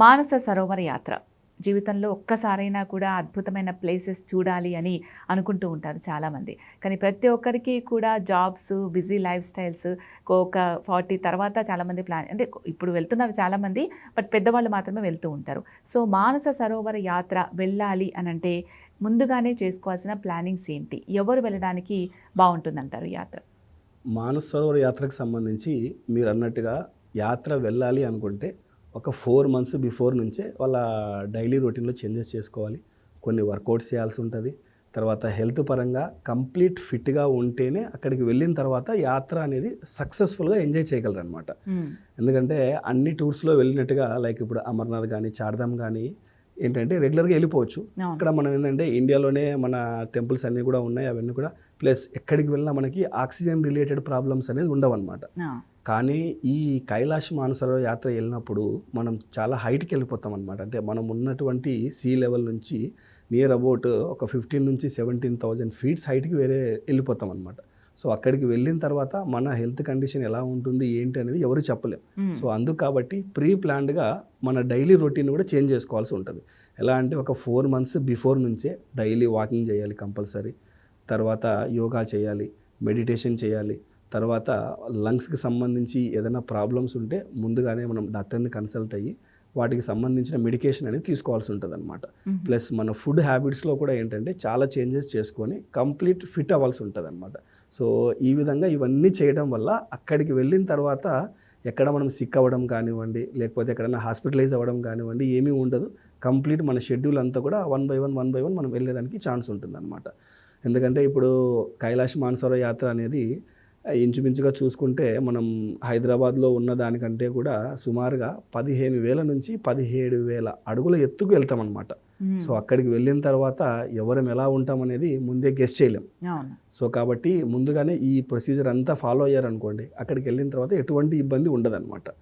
మానస సరోవర యాత్ర జీవితంలో ఒక్కసారైనా కూడా అద్భుతమైన ప్లేసెస్ చూడాలి అని అనుకుంటూ ఉంటారు చాలామంది. కానీ ప్రతి ఒక్కరికి కూడా జాబ్స్, బిజీ లైఫ్ స్టైల్స్ ఒక 40 తర్వాత చాలామంది ప్లాన్ అంటే ఇప్పుడు వెళ్తున్నారు చాలామంది, బట్ పెద్దవాళ్ళు మాత్రమే వెళ్తూ ఉంటారు. సో మానస సరోవర యాత్ర వెళ్ళాలి అని అంటే ముందుగానే చేసుకోవాల్సిన ప్లానింగ్స్ ఏంటి? ఎవరు వెళ్ళడానికి బాగుంటుందంటారు యాత్ర? మానస సరోవర్ యాత్రకు సంబంధించి మీరు అన్నట్టుగా యాత్ర వెళ్ళాలి అనుకుంటే ఒక 4 మంత్స్ బిఫోర్ నుంచే వాళ్ళ డైలీ రొటీన్లో చేంజెస్ చేసుకోవాలి. కొన్ని వర్కౌట్స్ చేయాల్సి ఉంటుంది. తర్వాత హెల్త్ పరంగా కంప్లీట్ ఫిట్గా ఉంటేనే అక్కడికి వెళ్ళిన తర్వాత యాత్ర అనేది సక్సెస్ఫుల్గా ఎంజాయ్ చేయగలరు అనమాట. ఎందుకంటే అన్ని టూర్స్లో వెళ్ళినట్టుగా లైక్ ఇప్పుడు అమర్నాథ్ కానీ చార్ధామ్ కానీ ఏంటంటే రెగ్యులర్గా వెళ్ళిపోవచ్చు. ఇక్కడ మనం ఏంటంటే ఇండియాలోనే మన టెంపుల్స్ అన్నీ కూడా ఉన్నాయి, అవన్నీ కూడా ప్లస్ ఎక్కడికి వెళ్ళినా మనకి ఆక్సిజన్ రిలేటెడ్ ప్రాబ్లమ్స్ అనేది ఉండవన్నమాట. కానీ ఈ కైలాష్ మానసరోవర్ యాత్ర వెళ్ళినప్పుడు మనం చాలా హైట్కి వెళ్ళిపోతాం అనమాట. అంటే మనం ఉన్నటువంటి సీ లెవెల్ నుంచి నియర్ అబౌట్ ఒక 15 నుంచి 17,000 ఫీట్స్ హైట్కి వెళ్ళిపోతాం అనమాట. సో అక్కడికి వెళ్ళిన తర్వాత మన హెల్త్ కండిషన్ ఎలా ఉంటుంది ఏంటి అనేది ఎవరు చెప్పలేం. సో అందుకు కాబట్టి ప్రీ ప్లాన్డ్గా మన డైలీ రొటీన్ కూడా చేంజ్ చేసుకోవాల్సి ఉంటుంది. ఎలా అంటే ఒక 4 మంత్స్ బిఫోర్ నుంచే డైలీ వాకింగ్ చేయాలి కంపల్సరీ, తర్వాత యోగా చేయాలి, మెడిటేషన్ చేయాలి, తర్వాత లంగ్స్కి సంబంధించి ఏదైనా ప్రాబ్లమ్స్ ఉంటే ముందుగానే మనం డాక్టర్ని కన్సల్ట్ అయ్యి వాటికి సంబంధించిన మెడికేషన్ అనేది తీసుకోవాల్సి ఉంటుంది అనమాట. ప్లస్ మన ఫుడ్ హ్యాబిట్స్లో కూడా ఏంటంటే చాలా చేంజెస్ చేసుకొని కంప్లీట్ ఫిట్ అవ్వాల్సి ఉంటుంది అనమాట. సో ఈ విధంగా ఇవన్నీ చేయడం వల్ల అక్కడికి వెళ్ళిన తర్వాత ఎక్కడ మనం సిక్ అవ్వడం కానివ్వండి, లేకపోతే ఎక్కడైనా హాస్పిటలైజ్ అవ్వడం కానివ్వండి ఏమీ ఉండదు. కంప్లీట్ మన షెడ్యూల్ అంతా కూడా వన్ బై వన్ మనం వెళ్ళేదానికి ఛాన్స్ ఉంటుంది అనమాట. ఎందుకంటే ఇప్పుడు కైలాష్ మానసరోవర్ యాత్ర అనేది ఇంచుమించుగా చూసుకుంటే మనం హైదరాబాద్లో ఉన్న దానికంటే కూడా సుమారుగా 15,000 నుంచి 17,000 అడుగుల ఎత్తుకు వెళ్తామన్నమాట. సో అక్కడికి వెళ్ళిన తర్వాత ఎవరం ఎలా ఉంటాం అనేది ముందే గెస్ చేయలేం. సో కాబట్టి ముందుగానే ఈ ప్రొసీజర్ అంతా ఫాలో అయ్యారనుకోండి, అక్కడికి వెళ్ళిన తర్వాత ఎటువంటి ఇబ్బంది ఉండదన్నమాట.